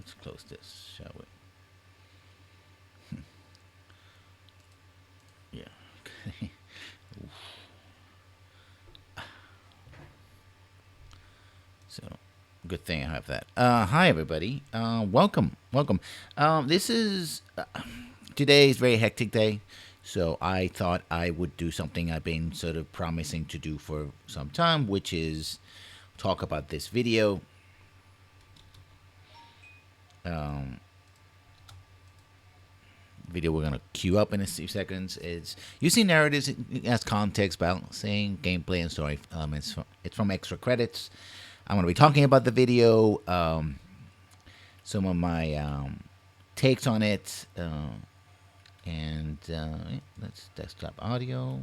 let's close this, shall we? Yeah. So, good thing I have that. Hi everybody. Welcome. This is today's very hectic day, so I thought I would do something I've been sort of promising to do for some time, which is talk about this video. Video we're gonna queue up in a few seconds is using narratives as context, balancing gameplay and story elements. It's from Extra Credits. I'm gonna be talking about the video, some of my takes on it, and let's desktop audio.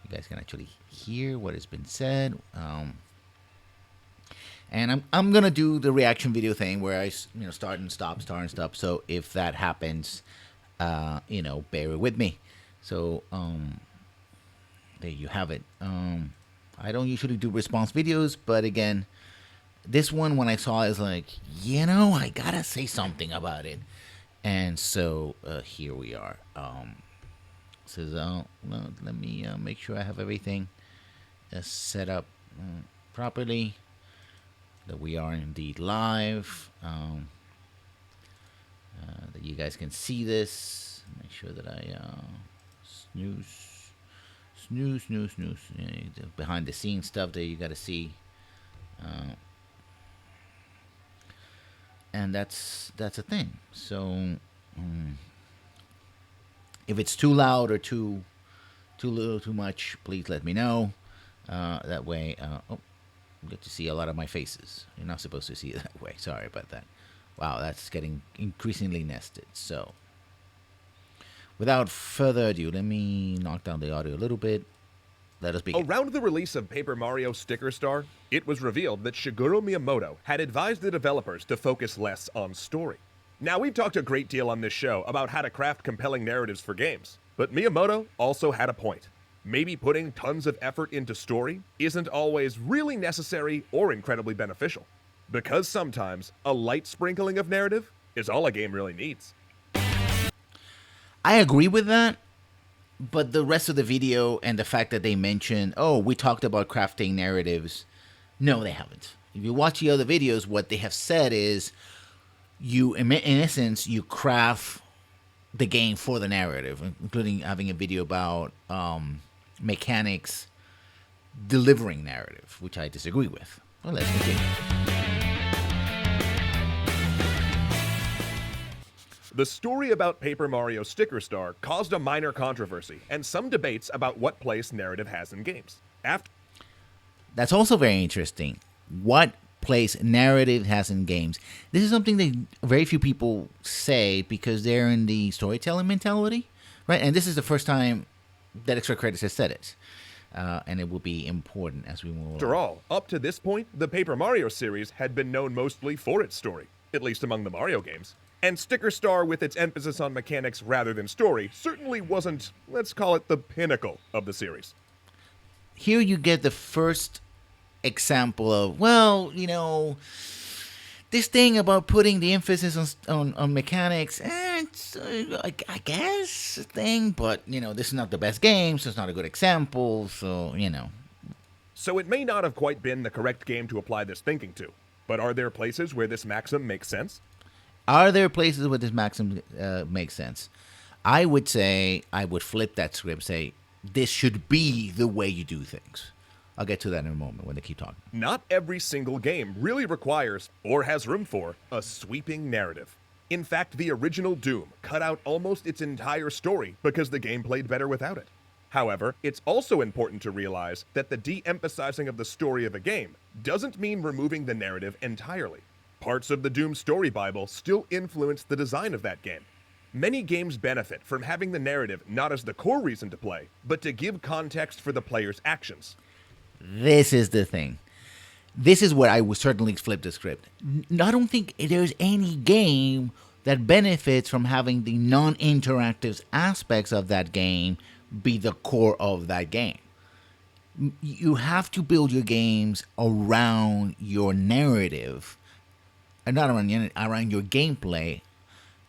You guys can actually hear what has been said. And I'm gonna do the reaction video thing where I start and stop. So if that happens, bear with me. So there you have it. I don't usually do response videos, but again, this one when I saw it, is like, I gotta say something about it, and so here we are. Says, let me make sure I have everything set up properly. That we are indeed live. That you guys can see this. Make sure that I snooze. The behind the scenes stuff that you got to see. And that's a thing. So if it's too loud or too little, too much, please let me know. That way, you get to see a lot of my faces. You're not supposed to see it that way. Sorry about that. Wow, that's getting increasingly nested. So, without further ado, let me knock down the audio a little bit. Let us begin. Around the release of Paper Mario Sticker Star, it was revealed that Shigeru Miyamoto had advised the developers to focus less on story. Now, we've talked a great deal on this show about how to craft compelling narratives for games, but Miyamoto also had a point. Maybe putting tons of effort into story isn't always really necessary or incredibly beneficial. Because sometimes a light sprinkling of narrative is all a game really needs. I agree with that, but the rest of the video and the fact that they mentioned, we talked about crafting narratives, no, they haven't. If you watch the other videos, what they have said is in essence, you craft the game for the narrative, including having a video about mechanics delivering narrative, which I disagree with. Well, let's continue. The story about Paper Mario Sticker Star caused a minor controversy and some debates about what place narrative has in games. That's also very interesting. What place narrative has in games. This is something that very few people say because they're in the storytelling mentality, right? And this is the first time that Extra Credits has said it. And it will be important as we move along. After all, up to this point, the Paper Mario series had been known mostly for its story, at least among the Mario games. And Sticker Star, with its emphasis on mechanics rather than story, certainly wasn't, let's call it, the pinnacle of the series. Here you get the first example of, this thing about putting the emphasis on mechanics, it's, I guess, a thing, but, this is not the best game, so it's not a good example, so. So it may not have quite been the correct game to apply this thinking to, but are there places where this maxim makes sense? Are there places where this maxim makes sense? I would say, I would flip that script, say, this should be the way you do things. I'll get to that in a moment when they keep talking. Not every single game really requires, or has room for, a sweeping narrative. In fact, the original Doom cut out almost its entire story because the game played better without it. However, it's also important to realize that the de-emphasizing of the story of a game doesn't mean removing the narrative entirely. Parts of the Doom story Bible still influence the design of that game. Many games benefit from having the narrative not as the core reason to play, but to give context for the player's actions. This is the thing. This is where I would certainly flip the script. I don't think there's any game that benefits from having the non-interactive aspects of that game be the core of that game. You have to build your games around your narrative not around your gameplay,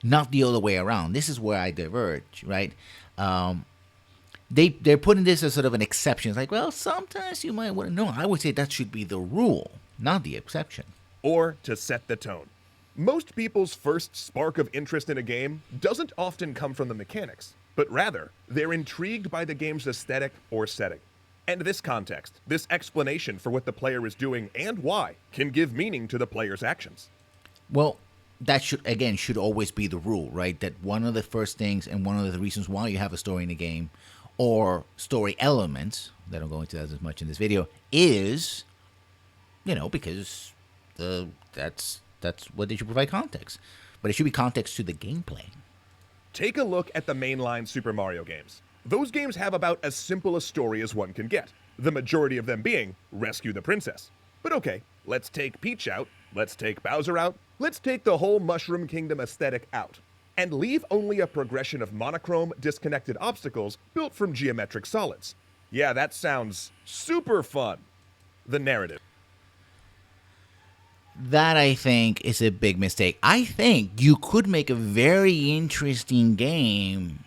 not the other way around. This is where I diverge, right? They're putting this as sort of an exception. It's like, well, sometimes you might want to know. I would say that should be the rule, not the exception. Or to set the tone. Most people's first spark of interest in a game doesn't often come from the mechanics, but rather, they're intrigued by the game's aesthetic or setting. And this context, this explanation for what the player is doing and why, can give meaning to the player's actions. Well, that should always be the rule, right? That one of the first things and one of the reasons why you have a story in a game or story elements, that I don't go into that as much in this video, is, because that's what they should provide context. But it should be context to the gameplay. Take a look at the mainline Super Mario games. Those games have about as simple a story as one can get, the majority of them being rescue the princess. But okay, let's take Peach out, let's take Bowser out, let's take the whole Mushroom Kingdom aesthetic out, and leave only a progression of monochrome, disconnected obstacles built from geometric solids. Yeah, that sounds super fun. The narrative. That, I think, is a big mistake. I think you could make a very interesting game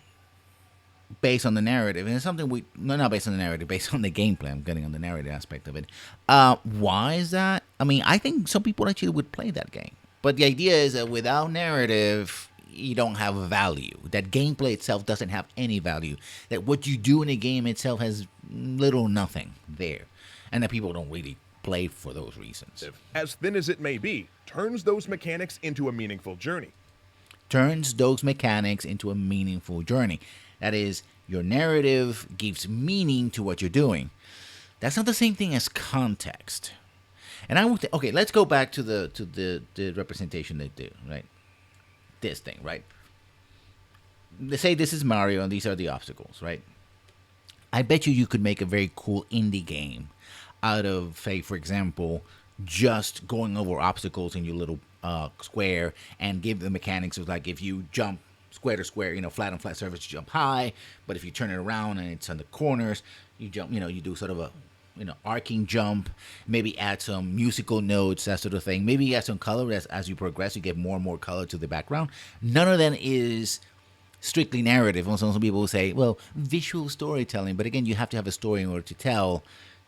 based on the narrative. And it's something not based on the narrative, based on the gameplay. I'm getting on the narrative aspect of it. Why is that? I mean, I think some people actually would play that game. But the idea is that without narrative, you don't have a value. That gameplay itself doesn't have any value. That what you do in a game itself has little or nothing there. And that people don't really play for those reasons. As thin as it may be, turns those mechanics into a meaningful journey. Turns those mechanics into a meaningful journey. That is, your narrative gives meaning to what you're doing. That's not the same thing as context. And I would okay, let's go back to the representation they do, right? This thing, right? They say this is Mario and these are the obstacles, right? I bet you could make a very cool indie game out of, say, for example, just going over obstacles in your little square and give the mechanics of, like, if you jump square to square, flat on flat surface, you jump high, but if you turn it around and it's on the corners, you jump, you do sort of a, arcing jump, maybe add some musical notes, that sort of thing. Maybe add some color as you progress, you get more and more color to the background. None of them is strictly narrative. Some people will say, well, visual storytelling, but again, you have to have a story in order to tell.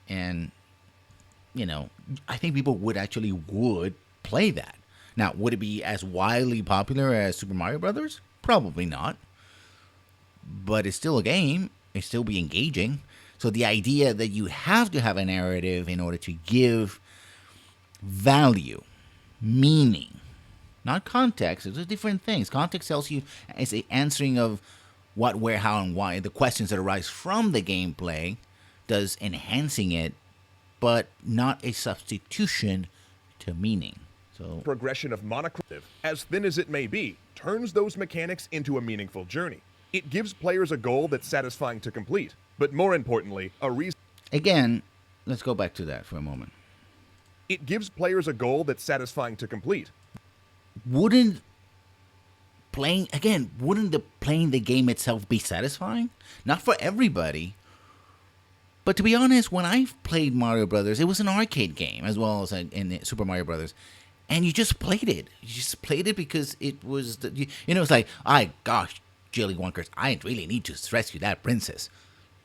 And I think people would play that. Now, would it be as widely popular as Super Mario Brothers? Probably not. But it's still a game. It's still be engaging. So the idea that you have to have a narrative in order to give value, meaning, not context. Those are different things. Context tells you it's the answering of what, where, how, and why. The questions that arise from the gameplay does enhancing it, but not a substitution to meaning. So Progression of monochrome, as thin as it may be, turns those mechanics into a meaningful journey. It gives players a goal that's satisfying to complete, but more importantly, a reason. Again, let's go back to that for a moment. It gives players a goal that's satisfying to complete. Wouldn't playing the game itself be satisfying? Not for everybody. But to be honest, when I played Mario Brothers, it was an arcade game as well as in Super Mario Brothers. And you just played it. You just played it because it was, it's like, gosh, Jilly Wonkers, I really need to rescue that princess.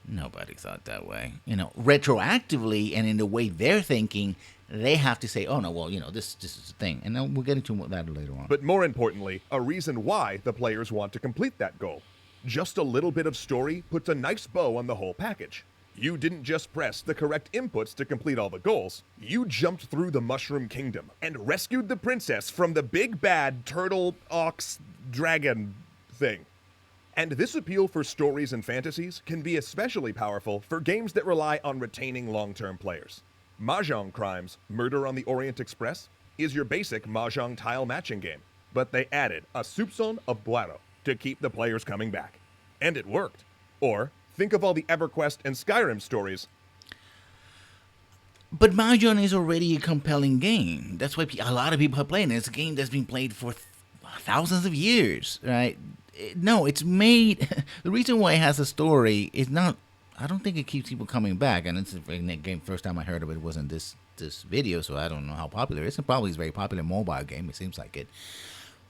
Nobody thought that way. Retroactively and in the way they're thinking, they have to say, oh, no, well, this is the thing. And then we'll get into that later on. But more importantly, a reason why the players want to complete that goal. Just a little bit of story puts a nice bow on the whole package. You didn't just press the correct inputs to complete all the goals. You jumped through the Mushroom Kingdom and rescued the princess from the big bad turtle, ox, dragon thing. And this appeal for stories and fantasies can be especially powerful for games that rely on retaining long-term players. Mahjong Crimes: Murder on the Orient Express is your basic Mahjong tile matching game, but they added a soupçon of Boiro to keep the players coming back. And it worked. Or think of all the EverQuest and Skyrim stories. But Mahjong is already a compelling game. That's why a lot of people are playing it. It's a game that's been played for thousands of years, right? No, it's made. The reason why it has a story is not. I don't think it keeps people coming back. And it's a game. First time I heard of it wasn't this this video, so I don't know how popular it is. It probably is a very popular mobile game. It seems like it.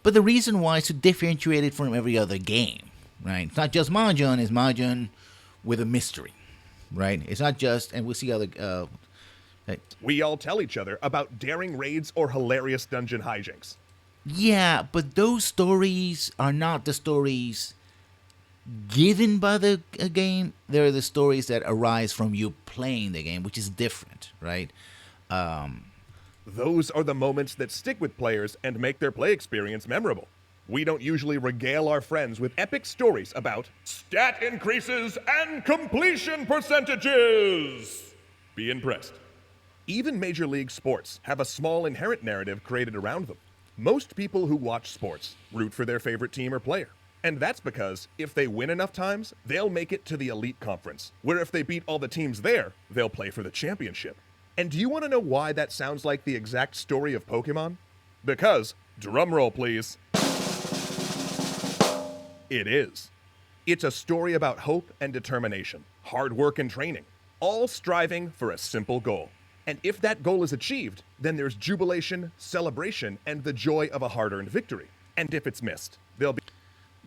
But the reason why is to differentiate it from every other game, right? It's not just Mahjong. It's Mahjong with a mystery, right? It's not just, and we'll see other. We all tell each other about daring raids or hilarious dungeon hijinks. Yeah, but those stories are not the stories given by the game. They're the stories that arise from you playing the game, which is different, right? Those are the moments that stick with players and make their play experience memorable. We don't usually regale our friends with epic stories about stat increases and completion percentages. Be impressed. Even Major League sports have a small inherent narrative created around them. Most people who watch sports root for their favorite team or player. And that's because if they win enough times, they'll make it to the elite conference, where if they beat all the teams there, they'll play for the championship. And do you want to know why that sounds like the exact story of Pokemon? Because, drumroll please, it is. It's a story about hope and determination, hard work and training, all striving for a simple goal. And if that goal is achieved, then there's jubilation, celebration, and the joy of a hard-earned victory. And if it's missed, there'll be...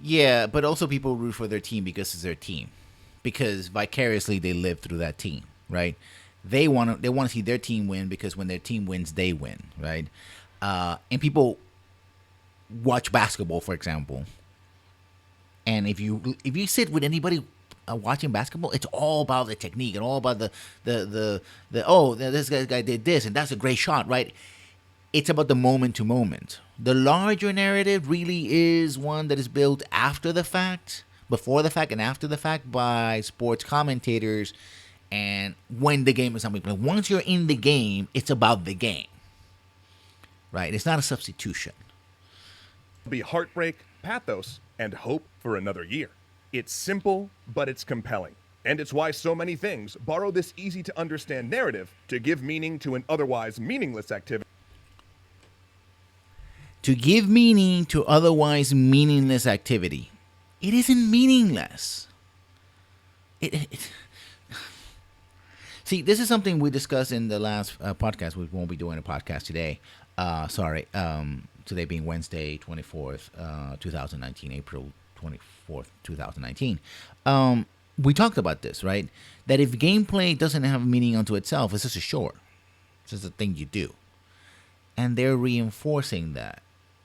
Yeah, but also people root for their team because it's their team, because vicariously they live through that team, right? They want to see their team win because when their team wins, they win, right? And people watch basketball, for example, and if you sit with anybody watching basketball, it's all about the technique and all about this guy did this and that's a great shot, right? It's about the moment to moment. The larger narrative really is one that is built after the fact, before the fact, and after the fact by sports commentators. And when the game is on, but once you're in the game, it's about the game, right? It's not a substitution. Be heartbreak, pathos, and hope for another year. It's simple, but it's compelling. And it's why so many things borrow this easy-to-understand narrative to give meaning to an otherwise meaningless activity. To give meaning to otherwise meaningless activity. It isn't meaningless. See, this is something we discussed in the last podcast. We won't be doing a podcast today. Today being Wednesday, 24th, 2019, April 24th, 2019. We talked about this, right? That if gameplay doesn't have meaning unto itself, it's just a chore. It's just a thing you do. And they're reinforcing that.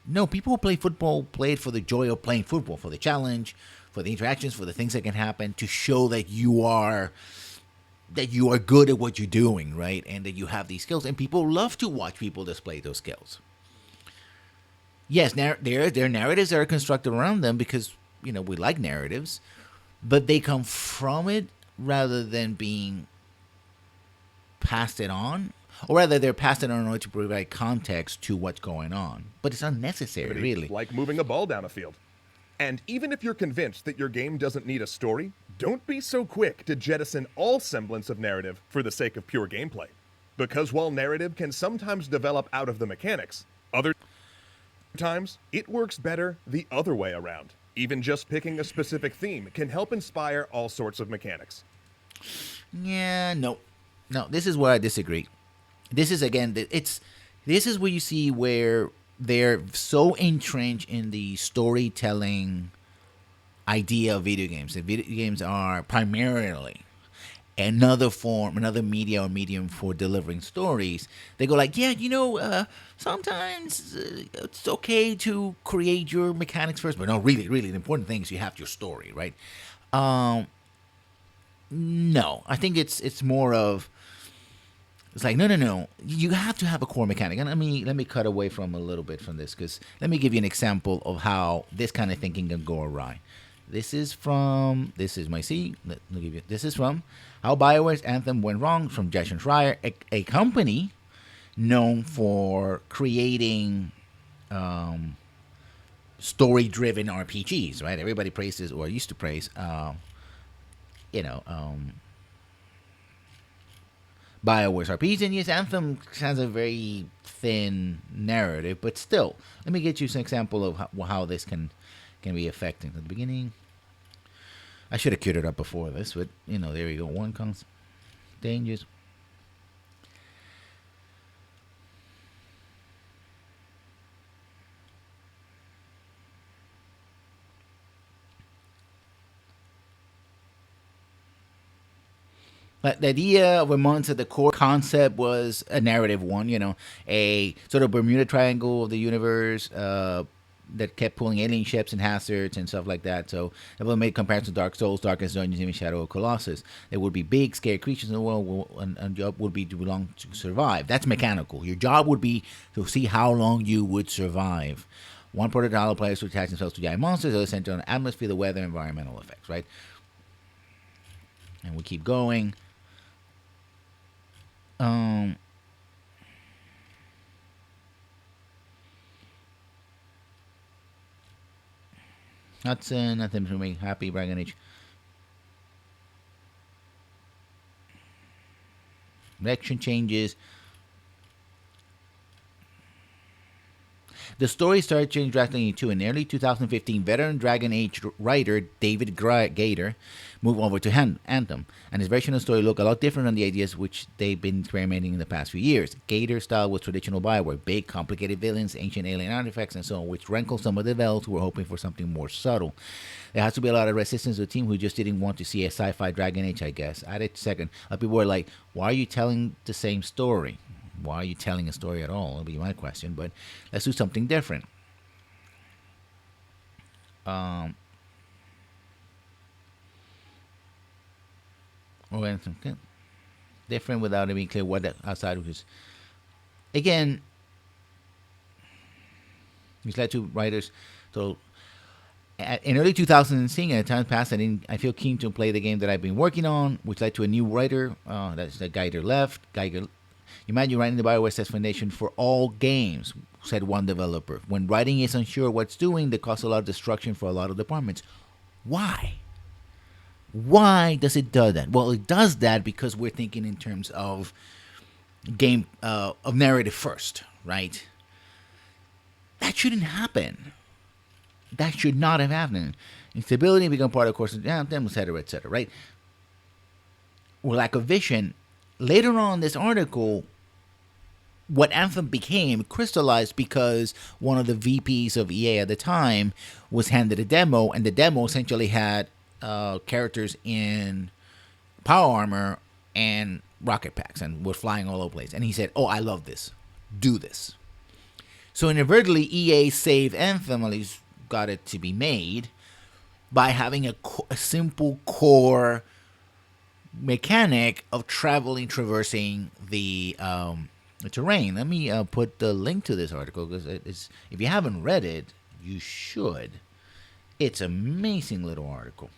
No, people who play football play it for the joy of playing football, for the challenge, for the interactions, for the things that can happen, to show that you are good at what you're doing, right? And that you have these skills. And people love to watch people display those skills. Yes, there are narratives that are constructed around them because, we like narratives. But they come from it rather than being passed it on. Or rather, they're passed it on in order to provide context to what's going on. But it's unnecessary, really. Like moving a ball down a field. And even if you're convinced that your game doesn't need a story, don't be so quick to jettison all semblance of narrative for the sake of pure gameplay. Because while narrative can sometimes develop out of the mechanics, other times it works better the other way around. Even just picking a specific theme can help inspire all sorts of mechanics. Yeah, no, this is where I disagree. This is, again, this is where you see where they're so entrenched in the storytelling idea of video games. That video games are primarily another media or medium for delivering stories. They go like, sometimes it's okay to create your mechanics first, but no, really, the important thing is you have your story, right? No, I think it's more of, it's like, no. You have to have a core mechanic. And let me cut away from a little bit from this, because let me give you an example of how this kind of thinking can go awry. This is from How BioWare's Anthem Went Wrong, from Jason Schreier, a company known for creating story-driven RPGs, right? Everybody praises, or used to praise, BioWare's RPGs, and yes, Anthem has a very thin narrative, but still, let me get you some example of how this can be affecting. At the beginning, I should have queued it up before this, but there you go. One comes dangers. But the idea of Ramon's, the core concept was a narrative one, a sort of Bermuda Triangle of the universe that kept pulling alien ships and hazards and stuff like that. So it will make comparison to Dark Souls, Darkest Dungeons, even Shadow of Colossus. There would be big, scary creatures in the world, and job would be to belong to survive. That's mechanical. Your job would be to see how long you would survive. One protocol players to attach themselves to giant monsters, others center on the atmosphere, the weather, environmental effects, right? And we keep going. Nothing to make happy, Dragon Age. Direction changes. The story started changing drastically too. In early 2015, veteran Dragon Age writer David Gator moved over to Anthem, and his version of the story looked a lot different than the ideas which they've been experimenting in the past few years. Gator's style was traditional Bioware, big, complicated villains, ancient alien artifacts, and so on, which rankled some of the developers who were hoping for something more subtle. There has to be a lot of resistance to the team who just didn't want to see a sci-fi Dragon Age, I guess. At it second, people were like, why are you telling the same story? Why are you telling a story at all? That'll be my question. But let's do something different. Different without it being clear what the outside was. Again, which led to writers. So, in early 2000, seeing at time passed, I feel keen to play the game that I've been working on, which led to a new writer. That's the Geiger left. You imagine writing the BioWare Test Foundation for all games, said one developer. When writing is unsure what's doing, that causes a lot of destruction for a lot of departments. Why? Why does it do that? Well, it does that because we're thinking in terms of game of narrative first, right? That shouldn't happen. That should not have happened. Instability become part of the course, etc., right? Or lack of vision. Later on in this article, what Anthem became crystallized because one of the VPs of EA at the time was handed a demo, and the demo essentially had characters in power armor and rocket packs and were flying all over the place. And he said, oh, I love this. Do this. So inadvertently, EA saved Anthem, at least got it to be made, by having a simple core mechanic of traversing the terrain. Let me put the link to this article, because if you haven't read it, you should. It's an amazing little article.